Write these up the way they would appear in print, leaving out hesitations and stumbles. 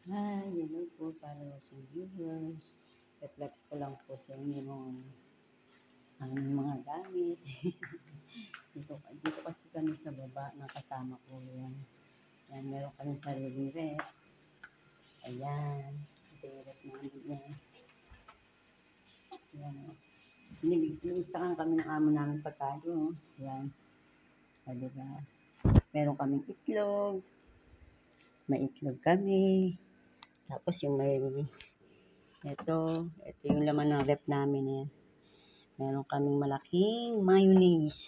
Hi, hello po, followers and viewers. Reflex ko lang po sa inyo yung aming mga gamit. dito kasi kami sa baba, nakasama ko yan. Yan, meron kami sariling rep. Ayan, ito yung rep namin yan. Ayan, inistakan kami ng amo namin pagkado. Ayan, diba? Meron kaming itlog. May itlog kami. Tapos yung may ito yung laman ng rep namin yan. Meron kaming malaking mayonnaise.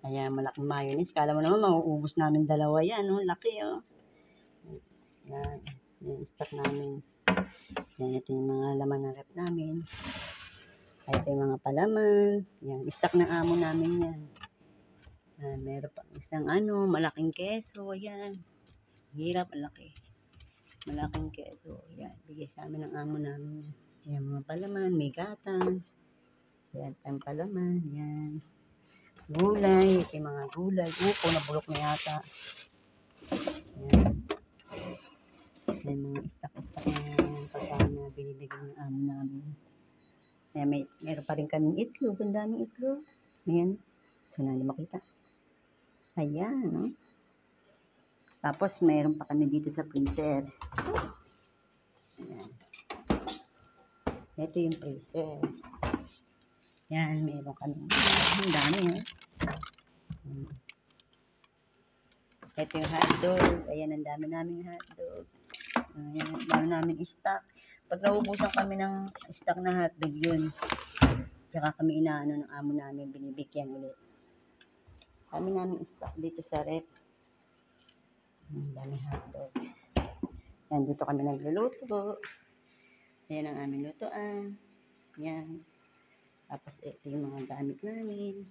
Ayan, malaking mayonnaise. Kala mo naman mauubos namin dalawa yan. Oh. Laki oh. Ayan, yung stock namin. Ayan, ito yung mga laman ng rep namin. Ito yung mga palaman. Ayan, stock ng amo namin yan. Ayan, meron pa isang malaking keso. Ayan. Hirap, malaki. Malaking keso. Ayan, bigay sa amin ng amo namin. Ayan, mga palaman, may gatas. Ayan, pampalaman. Ayan. Gulay. Ito yung mga gulay. Upo, nabulok na yata. Ayan. Ayan, mga stock-stock na pagkain na binibigyan ng amo namin. Ayan, meron pa rin kaming itlog. Ang daming itlog. Ayan. Sana na makita. Ayan, no? Tapos, mayroon pa kami dito sa freezer. Ayan. Ito yung freezer. Yan, meron kami. Ang dami, eh. Ito yung hotdog. Ayan, ang dami naming hotdog. Ayan, meron namin stock. Pag naubusan kami ng stock na hotdog yun, tsaka kami inaano ng amo namin, binibigyan ulit. Kami namin stock dito sa rep. Ang dami hotdog. Yan, dito kami nagluluto. Ayan ang aming lutoan. Yan. Tapos ito yung mga gamit namin.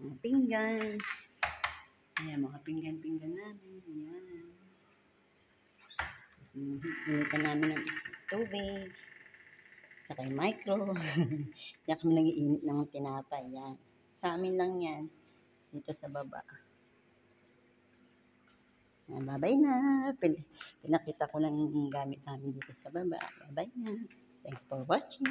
Mga pinggan. Ayan, mga pinggan namin. Ayan. Tapos initan namin ng tubig. Saka yung micro. Diyan kami nag-iinit ng tinapay. Yan. Sa amin lang yan. Dito sa baba. Yan, bye-bye na. Pinakita ko lang yung gamit namin dito sa baba. Bye-bye na. Thanks for watching.